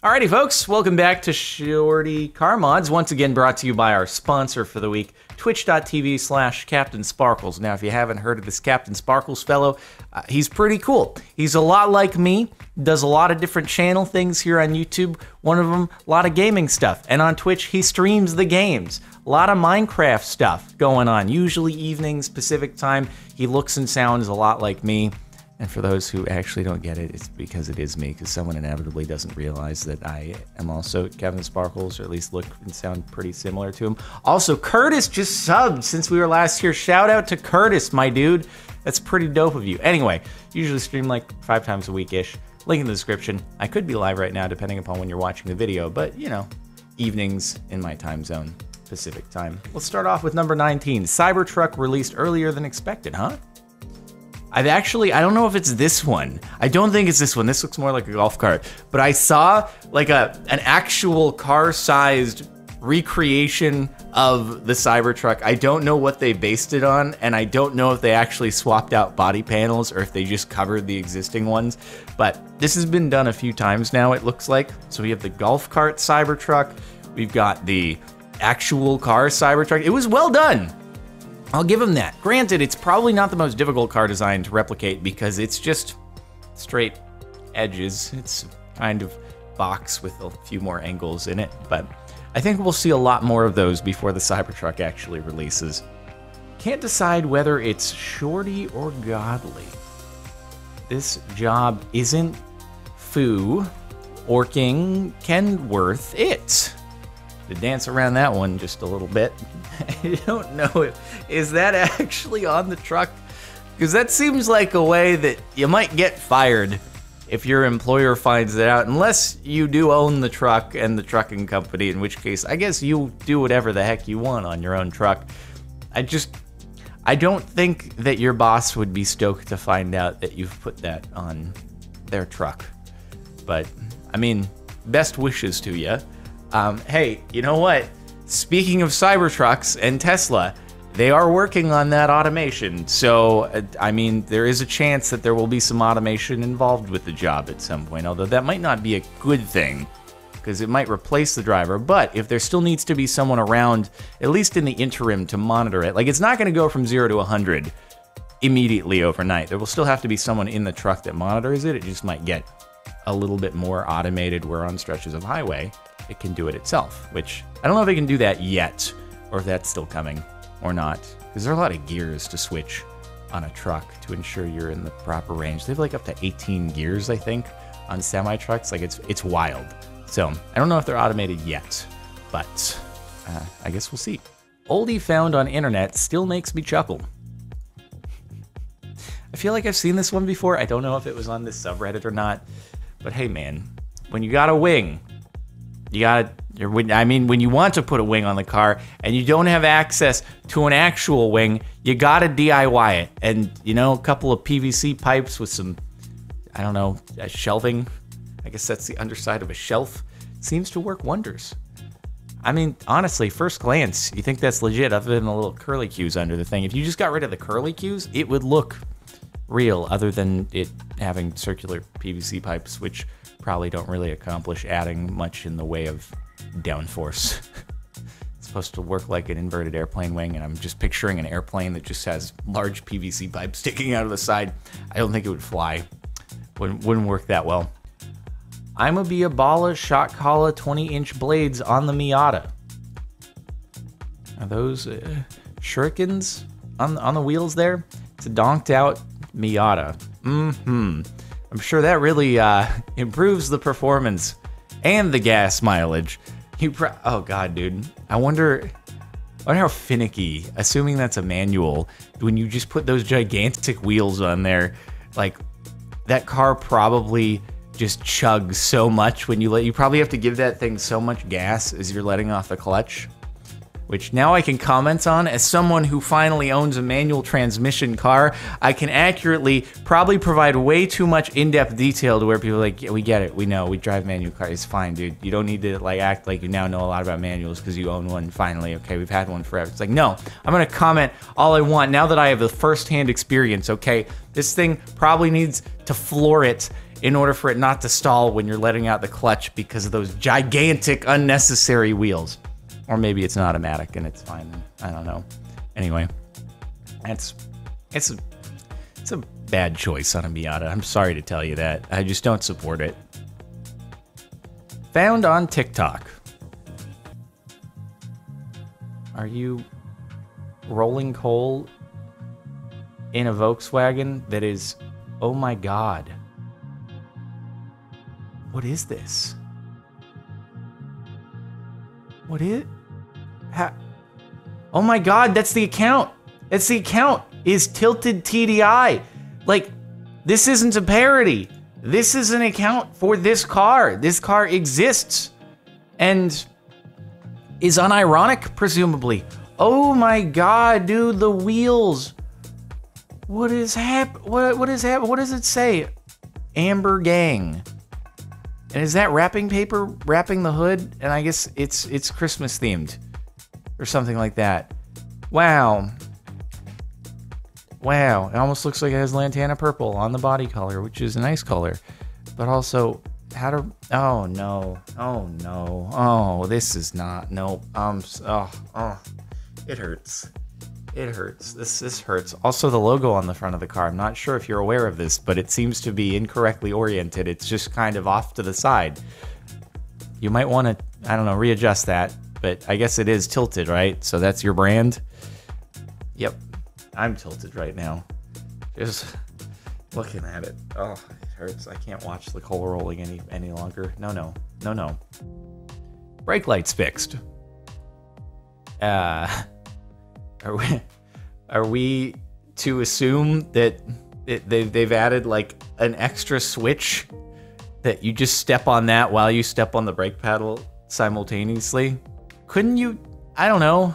Alrighty, folks, welcome back to Shorty Car Mods. Once again, brought to you by our sponsor for the week, twitch.tv/Captain Sparkles. Now, if you haven't heard of this Captain Sparkles fellow, he's pretty cool. He's a lot like me, does a lot of different channel things here on YouTube. One of them, a lot of gaming stuff. And on Twitch, he streams the games. A lot of Minecraft stuff going on, usually evenings, Pacific time. He looks and sounds a lot like me. And for those who actually don't get it, it's because it is me, because someone inevitably doesn't realize that I am also Captain Sparkles, or at least look and sound pretty similar to him. Also, Curtis just subbed since we were last here. Shout out to Curtis, my dude. That's pretty dope of you. Anyway, usually stream like 5 times a week-ish. Link in the description. I could be live right now, depending upon when you're watching the video, but, you know, evenings in my time zone, Pacific time. Let's start off with number 19. Cybertruck released earlier than expected, huh? I don't know if it's this one. I don't think it's this one. This looks more like a golf cart. But I saw like an actual car-sized recreation of the Cybertruck. I don't know what they based it on, and I don't know if they actually swapped out body panels or if they just covered the existing ones. But this has been done a few times now, it looks like. So we have the golf cart Cybertruck. We've got the actual car Cybertruck. It was well done. I'll give him that. Granted, it's probably not the most difficult car design to replicate because it's just straight edges. It's kind of box with a few more angles in it, but I think we'll see a lot more of those before the Cybertruck actually releases. Can't decide whether it's shorty or godly. This job isn't foo orking Kenworth it. To dance around that one just a little bit. I don't know if, is that actually on the truck? Because that seems like a way that you might get fired if your employer finds it out, unless you do own the truck and the trucking company, in which case I guess you do whatever the heck you want on your own truck. I don't think that your boss would be stoked to find out that you've put that on their truck. But, I mean, best wishes to you. Hey, you know what? Speaking of Cybertrucks and Tesla, they are working on that automation. So, I mean, there is a chance that there will be some automation involved with the job at some point, although that might not be a good thing because it might replace the driver. But if there still needs to be someone around, at least in the interim, to monitor it, like it's not going to go from 0 to 100 immediately overnight. There will still have to be someone in the truck that monitors it. It just might get a little bit more automated where on stretches of highway it can do it itself, which I don't know if they can do that yet, or if that's still coming or not, because there are a lot of gears to switch on a truck to ensure you're in the proper range. They have like up to 18 gears, I think, on semi-trucks. Like it's wild. So I don't know if they're automated yet, but I guess we'll see. Oldie found on internet still makes me chuckle. I feel like I've seen this one before. I don't know if it was on this subreddit or not, but hey man, when you got a wing, when you want to put a wing on the car and you don't have access to an actual wing, you gotta DIY it. And, you know, a couple of PVC pipes with some, I don't know, shelving. I guess that's the underside of a shelf. Seems to work wonders. I mean, honestly, first glance, you think that's legit other than the little curly cues under the thing. If you just got rid of the curly cues, it would look real other than it having circular PVC pipes, which probably don't really accomplish adding much in the way of downforce. It's supposed to work like an inverted airplane wing, and I'm just picturing an airplane that just has large PVC pipes sticking out of the side. I don't think it would fly. Wouldn't work that well. I'ma be a balla Shotcaller 20-inch blades on the Miata. Are those shurikens on the wheels there? It's a donked out Miata. I'm sure that really improves the performance and the gas mileage. Oh god, dude. I wonder how finicky, assuming that's a manual, when you just put those gigantic wheels on there, like that car probably just chugs so much when you probably have to give that thing so much gas as you're letting off the clutch. Which now I can comment on as someone who finally owns a manual transmission car. I can accurately probably provide way too much in-depth detail to where people are like, yeah, we get it, we know, we drive manual cars, it's fine, dude. You don't need to like act like you now know a lot about manuals because you own one finally. Okay, we've had one forever. It's like, no, I'm gonna comment all I want now that I have the first-hand experience. Okay, this thing probably needs to floor it in order for it not to stall when you're letting out the clutch because of those gigantic unnecessary wheels. Or maybe it's an automatic and it's fine. I don't know. Anyway, it's a bad choice on a Miata. I'm sorry to tell you that. I just don't support it. Found on TikTok. Are you rolling coal in a Volkswagen that is, oh my God. What is this? What is, oh my God, that's the account. It's the account is Tilted TDI. Like, this isn't a parody. This is an account for this car. This car exists and is unironic, presumably. Oh my God, dude, the wheels. What is what is happening? What does it say? Amber Gang. And is that wrapping paper wrapping the hood? And I guess it's Christmas themed or something like that. Wow. Wow, it almost looks like it has Lantana purple on the body color, which is a nice color. But also, oh no, oh, this is not, nope. It hurts. It hurts. This hurts. Also, the logo on the front of the car. I'm not sure if you're aware of this, but it seems to be incorrectly oriented. It's just kind of off to the side. You might want to, I don't know, readjust that. But I guess it is tilted, right? So that's your brand? Yep. I'm tilted right now. Just looking at it. Oh, it hurts. I can't watch the coal rolling any longer. No. Brake lights fixed. Are we to assume that they've added like an extra switch that you just step on that while you step on the brake pedal simultaneously? Couldn't you, I don't know,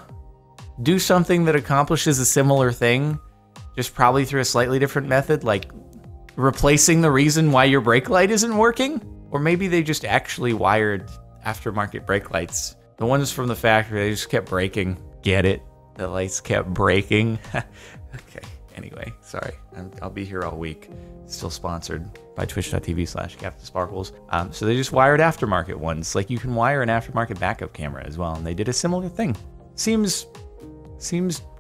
do something that accomplishes a similar thing, just probably through a slightly different method, like replacing the reason why your brake light isn't working? Or maybe they just actually wired aftermarket brake lights. The ones from the factory, they just kept breaking. Get it? The lights kept breaking. Okay, anyway, sorry. I'll be here all week. Still sponsored by twitch.tv/CaptainSparkles. So they just wired aftermarket ones. Like, you can wire an aftermarket backup camera as well, and they did a similar thing. Seems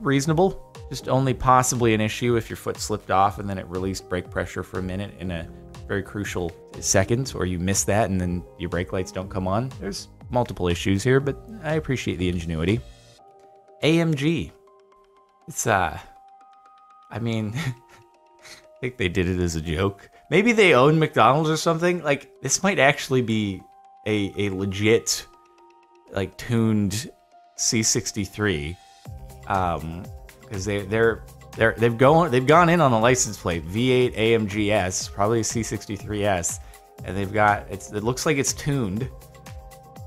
reasonable. Just only possibly an issue if your foot slipped off and then it released brake pressure for a minute in a very crucial second, or you miss that and then your brake lights don't come on. There's multiple issues here, but I appreciate the ingenuity. AMG. It's, I mean, I think they did it as a joke. Maybe they own McDonald's or something. Like, this might actually be a legit, like, tuned C63. Because they've gone in on the license plate, V8 AMGS, probably a C63S, and they've got, it looks like it's tuned.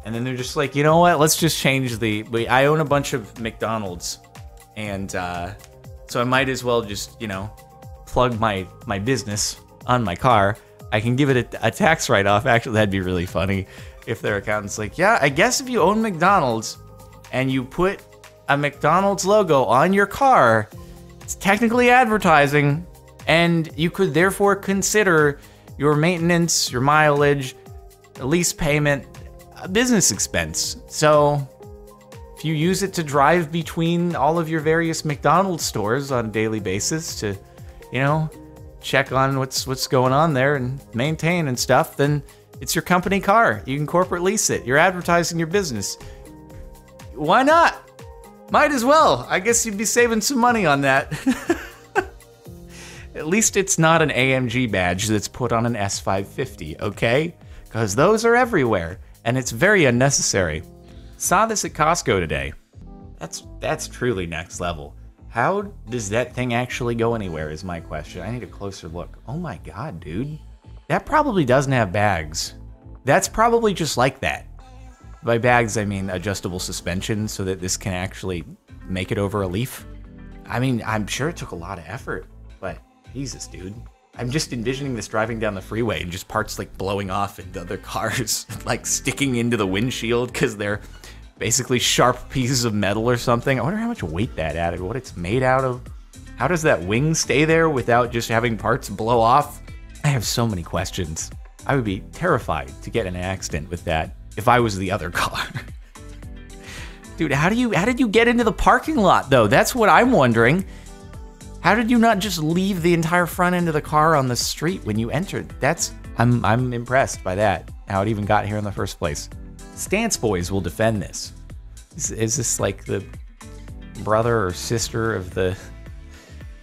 And then they're just like, you know what? Let's just change I own a bunch of McDonald's, and so I might as well just, you know, plug my business on my car. I can give it a tax write-off. Actually, that'd be really funny if their accountant's like, yeah, I guess if you own McDonald's and you put a McDonald's logo on your car, it's technically advertising, and you could therefore consider your maintenance, your mileage, lease payment, a business expense. So if you use it to drive between all of your various McDonald's stores on a daily basis to, you know, check on what's going on there and maintain and stuff, then it's your company car. You can corporate lease it. You're advertising your business. Why not? Might as well. I guess you'd be saving some money on that. At least it's not an AMG badge that's put on an S550, okay? Because those are everywhere, and it's very unnecessary. Saw this at Costco today. That's truly next level. How does that thing actually go anywhere is my question. I need a closer look. Oh my God, dude. That probably doesn't have bags. That's probably just like that. By bags, I mean adjustable suspension so that this can actually make it over a leaf. I mean, I'm sure it took a lot of effort, but Jesus, dude. I'm just envisioning this driving down the freeway and just parts like blowing off into other cars, like sticking into the windshield because they're basically sharp pieces of metal or something. I wonder how much weight that added, what it's made out of. How does that wing stay there without just having parts blow off? I have so many questions. I would be terrified to get in an accident with that if I was the other car. Dude, how did you get into the parking lot though? That's what I'm wondering. How did you not just leave the entire front end of the car on the street when you entered? I'm impressed by that. How it even got here in the first place. Stance Boys will defend this. Is this like the brother or sister of the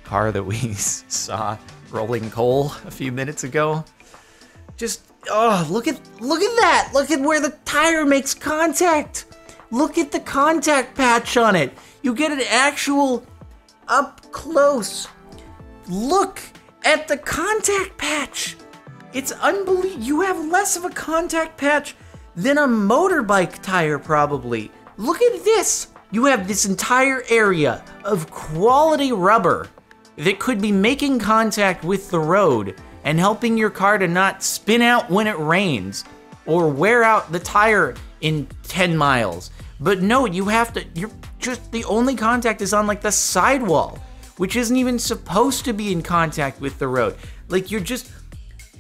car that we saw rolling coal a few minutes ago? Just, oh, look at that. Look at where the tire makes contact. Look at the contact patch on it. You get an actual up close look at the contact patch. It's unbelievable. You have less of a contact patch than a motorbike tire probably. Look at this. You have this entire area of quality rubber that could be making contact with the road and helping your car to not spin out when it rains or wear out the tire in 10 miles. But no, the only contact is on like the sidewall, which isn't even supposed to be in contact with the road. Like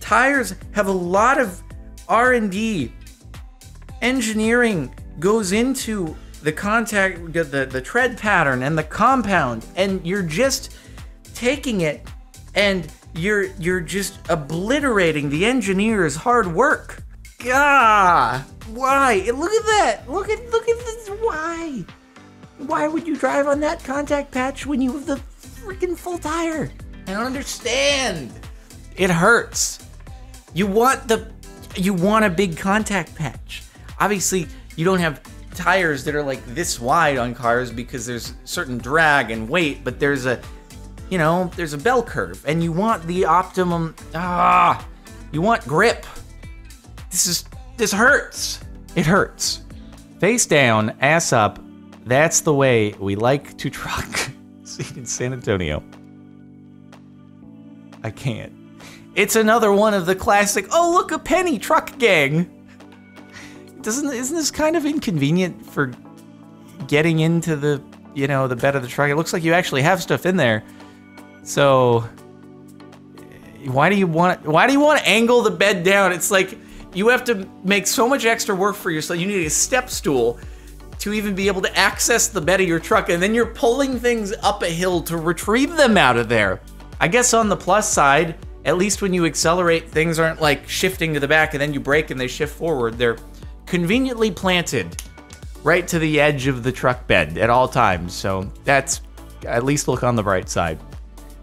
tires have a lot of R&D. Engineering goes into the contact, the tread pattern and the compound, and you're just taking it and you're just obliterating the engineer's hard work. Gah! Why? Look at that! Look at this! Why? Why would you drive on that contact patch when you have the freaking full tire? I don't understand. It hurts. You want a big contact patch. Obviously, you don't have tires that are like this wide on cars because there's certain drag and weight, but there's a bell curve, and you want the optimum. You want grip. This hurts. It hurts. Face down, ass up. That's the way we like to truck. See in San Antonio. I can't. It's another one of the classic, oh look, a penny truck gang. Isn't this kind of inconvenient for getting into the bed of the truck? It looks like you actually have stuff in there. So why do you want to angle the bed down? It's like you have to make so much extra work for yourself. You need a step stool to even be able to access the bed of your truck, and then you're pulling things up a hill to retrieve them out of there. I guess on the plus side, at least when you accelerate, things aren't like shifting to the back and then you brake and they shift forward. They're conveniently planted right to the edge of the truck bed at all times. So that's, at least look on the bright side.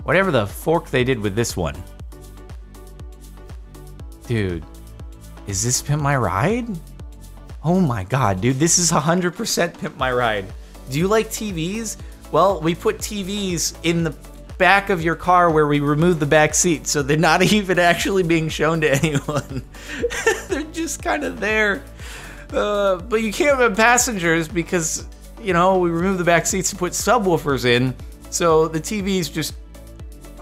Whatever the fork they did with this one. Dude, is this Pimp My Ride? Oh my God, dude, this is 100% Pimp My Ride. Do you like TVs? Well, we put TVs in the back of your car where we remove the back seat, so they're not even actually being shown to anyone. They're just kind of there. But you can't have passengers because, we remove the back seats and put subwoofers in. So the TVs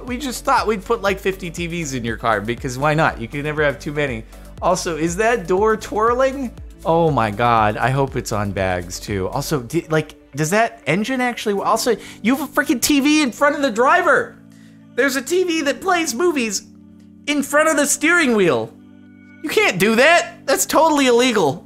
we just thought we'd put like 50 TVs in your car because why not? You can never have too many. Also, is that door twirling? Oh my God, I hope it's on bags too. Also, does that engine actually, also, you have a freaking TV in front of the driver. There's a TV that plays movies in front of the steering wheel. You can't do that. That's totally illegal.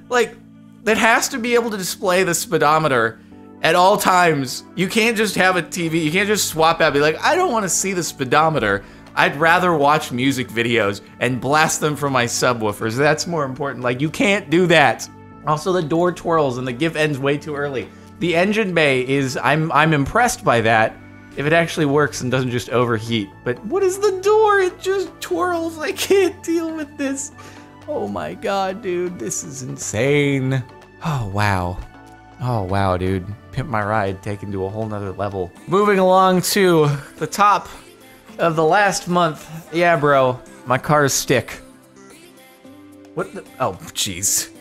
Like, that has to be able to display the speedometer at all times. You can't just have a TV. You can't just swap out, be like, I don't want to see the speedometer. I'd rather watch music videos and blast them from my subwoofers. That's more important. Like, you can't do that. Also, the door twirls and the GIF ends way too early. The engine bay is, I'm impressed by that. If it actually works and doesn't just overheat. But what is the door? It just twirls. I can't deal with this. Oh my God, dude, this is insane. Oh, wow. Oh, wow, dude. Pimp My Ride taken to a whole nother level. Moving along to the top of the last month. Yeah, bro, my car's stick. What the? Oh, jeez.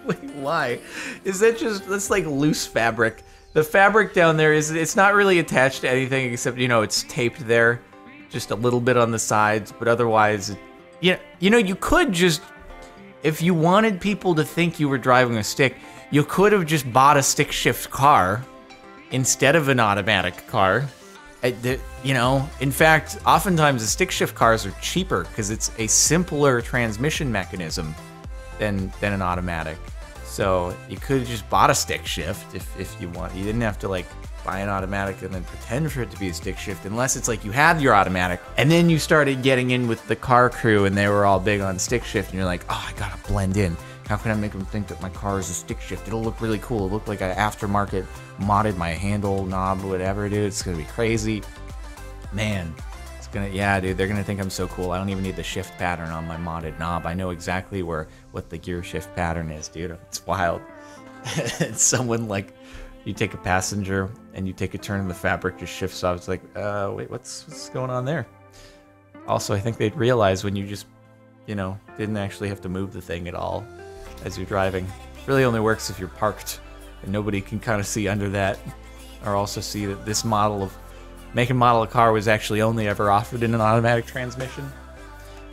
Wait, why? Is that that's like loose fabric? The fabric down there it's not really attached to anything except, it's taped there. Just a little bit on the sides, but otherwise, you could just, if you wanted people to think you were driving a stick, you could have just bought a stick shift car instead of an automatic car. You know, in fact, oftentimes the stick shift cars are cheaper because it's a simpler transmission mechanism than an automatic. So you could have just bought a stick shift if you want. You didn't have to like buy an automatic and then pretend for it to be a stick shift, unless it's like you had your automatic and then you started getting in with the car crew and they were all big on stick shift and you're like, oh, I gotta blend in. How can I make them think that my car is a stick shift? It'll look really cool. It'll look like I aftermarket modded my handle, knob, whatever, dude. It's gonna be crazy. Man, it's gonna, yeah, dude, they're gonna think I'm so cool. I don't even need the shift pattern on my modded knob. I know exactly what the gear shift pattern is, dude. It's wild. It's someone like, you take a passenger and you take a turn and the fabric just shifts off. It's like, wait, what's going on there? Also, I think they'd realize when you just, you know, didn't actually have to move the thing at all as you're driving. It really only works if you're parked and nobody can kind of see under that, or also see that this make and model of car was actually only ever offered in an automatic transmission.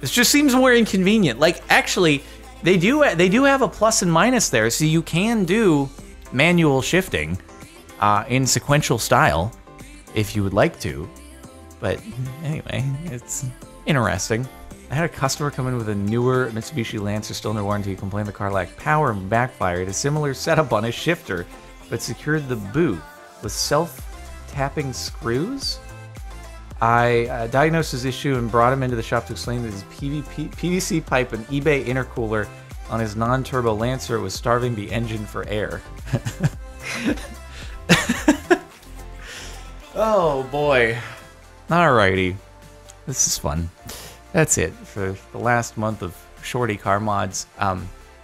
This just seems more inconvenient. Like, actually, they do have a plus and minus there, so you can do manual shifting in sequential style if you would like to. But anyway, it's interesting. I had a customer come in with a newer Mitsubishi Lancer still under warranty, complained the car lacked power and backfired. A similar setup on his shifter, but secured the boot with self-tapping screws. I diagnosed his issue and brought him into the shop to explain that his PVC pipe and eBay intercooler on his non-turbo Lancer was starving the engine for air. Oh boy. Alrighty. This is fun. That's it for the last month of Shorty Car Mods.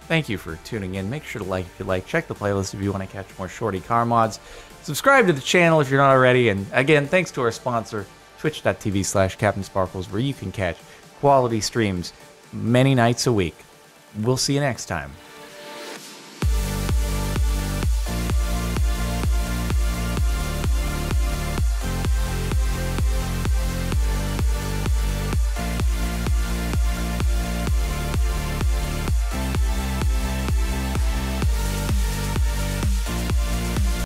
Thank you for tuning in. Make sure to like if you like. Check the playlist if you want to catch more Shorty Car Mods. Subscribe to the channel if you're not already. And again, thanks to our sponsor, twitch.tv/CaptainSparkles, where you can catch quality streams many nights a week. We'll see you next time.